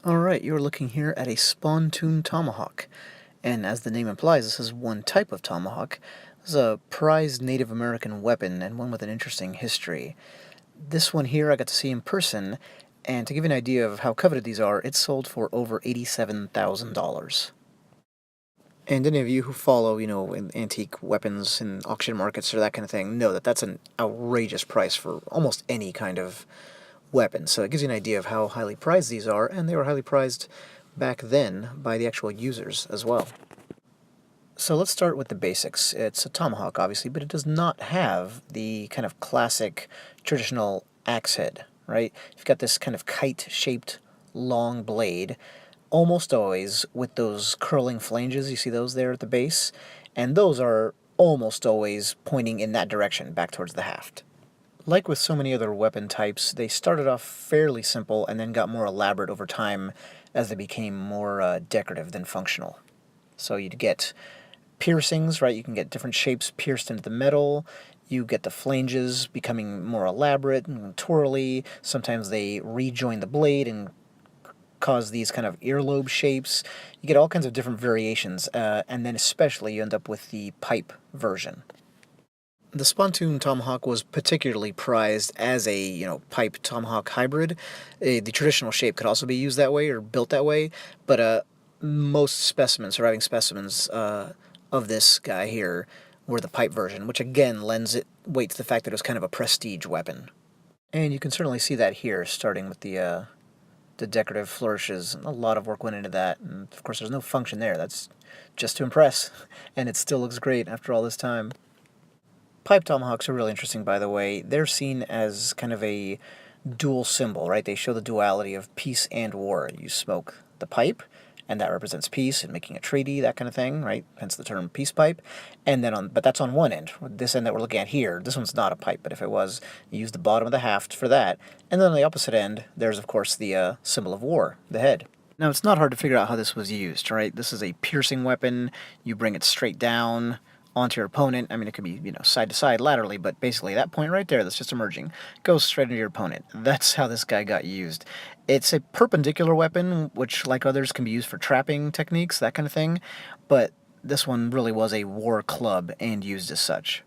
Alright, you're looking here at a Spontoon Tomahawk, and as the name implies, this is one type of tomahawk. This is a prized Native American weapon, and one with an interesting history. This one here I got to see in person, and to give you an idea of how coveted these are, it's sold for over $87,000. And any of you who follow, in antique weapons and auction markets or that kind of thing, know that that's an outrageous price for almost any kind of weapon. So it gives you an idea of how highly prized these are, and they were highly prized back then by the actual users as well. So let's start with the basics. It's a tomahawk, obviously, but it does not have the kind of classic traditional axe head, right? You've got this kind of kite-shaped long blade, almost always with those curling flanges. You see those there at the base? And those are almost always pointing in that direction, back towards the haft. Like with so many other weapon types, they started off fairly simple and then got more elaborate over time as they became more decorative than functional. So you'd get piercings, right? You can get different shapes pierced into the metal. You get the flanges becoming more elaborate and twirly. Sometimes they rejoin the blade and cause these kind of earlobe shapes. You get all kinds of different variations, and then especially you end up with the pipe version. The Spontoon Tomahawk was particularly prized as a, pipe tomahawk hybrid. The traditional shape could also be used that way or built that way, but most surviving specimens of this guy here were the pipe version, which again lends it weight to the fact that it was kind of a prestige weapon. And you can certainly see that here, starting with the decorative flourishes. A lot of work went into that, and of course there's no function there. That's just to impress, and it still looks great after all this time. Pipe tomahawks are really interesting, by the way. They're seen as kind of a dual symbol, right? They show the duality of peace and war. You smoke the pipe, and that represents peace and making a treaty, that kind of thing, right? Hence the term peace pipe. And then but that's on one end. This end that we're looking at here, this one's not a pipe, but if it was, you use the bottom of the haft for that. And then on the opposite end, there's of course the symbol of war, the head. Now it's not hard to figure out how this was used, right? This is a piercing weapon. You bring it straight down onto your opponent. I mean, it could be, side to side laterally, but basically that point right there that's just emerging goes straight into your opponent. That's how this guy got used. It's a perpendicular weapon, which, like others, can be used for trapping techniques, that kind of thing, but this one really was a war club and used as such.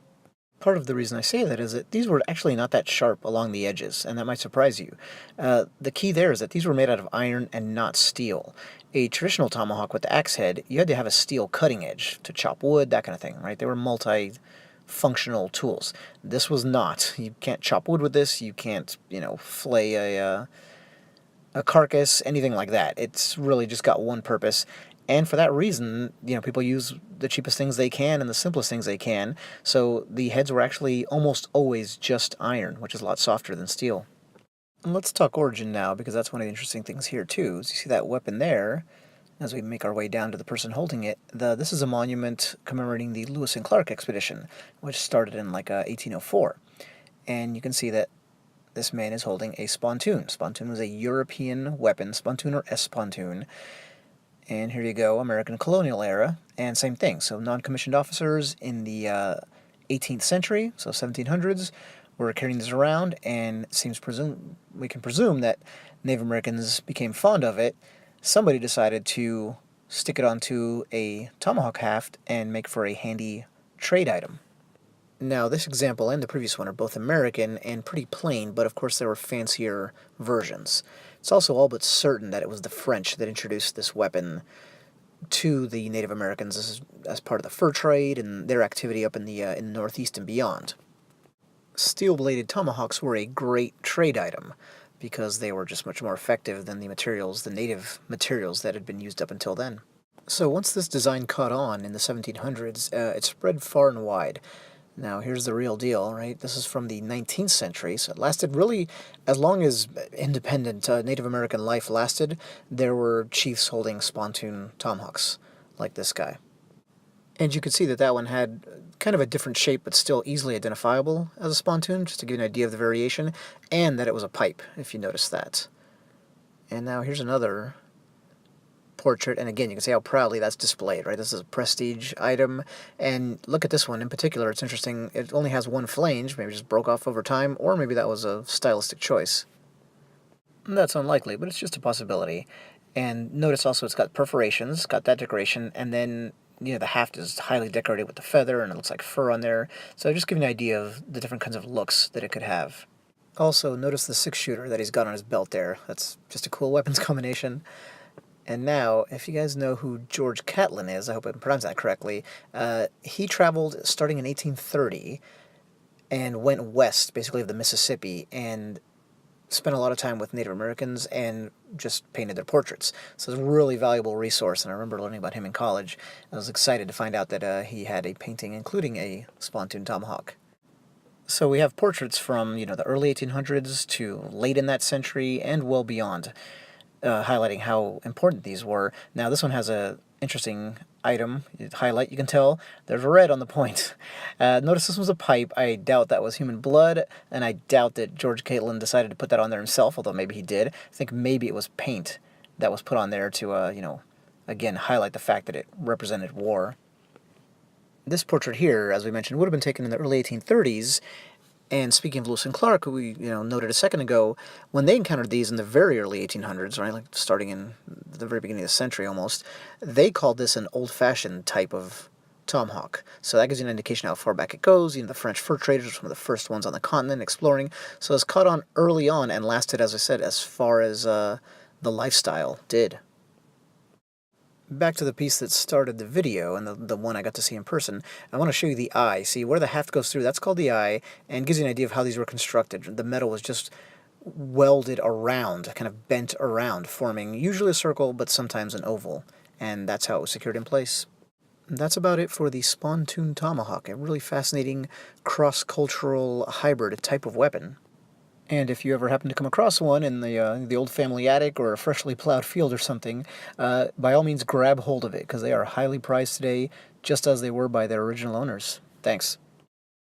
Part of the reason I say that is that these were actually not that sharp along the edges, and that might surprise you. The key there is that these were made out of iron and not steel. A traditional tomahawk with the axe head, you had to have a steel cutting edge to chop wood, that kind of thing, right? They were multi-functional tools. This was not. You can't chop wood with this, you can't, flay a carcass, anything like that. It's really just got one purpose. And for that reason, people use the cheapest things they can and the simplest things they can. So the heads were actually almost always just iron, which is a lot softer than steel. And let's talk origin now, because that's one of the interesting things here too. Is you see that weapon there, as we make our way down to the person holding it. This is a monument commemorating the Lewis and Clark expedition, which started in 1804. And you can see that this man is holding a spontoon. Spontoon was a European weapon, spontoon or espontoon. And here you go, American colonial era, and same thing. So non-commissioned officers in the 18th century, so 1700s, were carrying this around, and we can presume that Native Americans became fond of it. Somebody decided to stick it onto a tomahawk haft and make for a handy trade item. Now, this example and the previous one are both American and pretty plain, but of course there were fancier versions. It's also all but certain that it was the French that introduced this weapon to the Native Americans as part of the fur trade and their activity up in the Northeast and beyond. Steel-bladed tomahawks were a great trade item because they were just much more effective than the native materials that had been used up until then. So once this design caught on in the 1700s, it spread far and wide. Now, here's the real deal, right? This is from the 19th century, so it lasted really as long as independent Native American life lasted. There were chiefs holding spontoon tomahawks, like this guy. And you could see that that one had kind of a different shape, but still easily identifiable as a spontoon, just to give you an idea of the variation, and that it was a pipe, if you notice that. And now here's another portrait, and again, you can see how proudly that's displayed, right? This is a prestige item, and look at this one in particular. It's interesting. It only has one flange, maybe just broke off over time, or maybe that was a stylistic choice. That's unlikely, but it's just a possibility. And notice also it's got perforations, got that decoration, and then the haft is highly decorated with the feather, and it looks like fur on there. So just give you an idea of the different kinds of looks that it could have. Also, notice the six-shooter that he's got on his belt there. That's just a cool weapons combination. And now, if you guys know who George Catlin is, I hope I pronounced that correctly, he traveled starting in 1830 and went west, basically of the Mississippi, and spent a lot of time with Native Americans and just painted their portraits. So it's a really valuable resource, and I remember learning about him in college. I was excited to find out that he had a painting including a Spontoon Tomahawk. So we have portraits from, the early 1800s to late in that century and well beyond, highlighting how important these were. Now this one has a interesting item, highlight, you can tell. There's red on the point. Notice this was a pipe. I doubt that was human blood, and I doubt that George Catlin decided to put that on there himself, although maybe he did. I think maybe it was paint that was put on there to, again, highlight the fact that it represented war. This portrait here, as we mentioned, would have been taken in the early 1830s, and speaking of Lewis and Clark, who we noted a second ago, when they encountered these in the very early 1800s, right, like starting in the very beginning of the century almost, they called this an old-fashioned type of tomahawk. So that gives you an indication how far back it goes. The French fur traders were some of the first ones on the continent exploring. So it's caught on early on and lasted, as I said, as far as the lifestyle did. Back to the piece that started the video, and the one I got to see in person, I want to show you the eye. See, where the haft goes through, that's called the eye, and gives you an idea of how these were constructed. The metal was just welded around, kind of bent around, forming usually a circle, but sometimes an oval. And that's how it was secured in place. That's about it for the Spontoon Tomahawk, a really fascinating cross-cultural hybrid type of weapon. And if you ever happen to come across one in the old family attic or a freshly plowed field or something, by all means grab hold of it, because they are highly prized today, just as they were by their original owners. Thanks.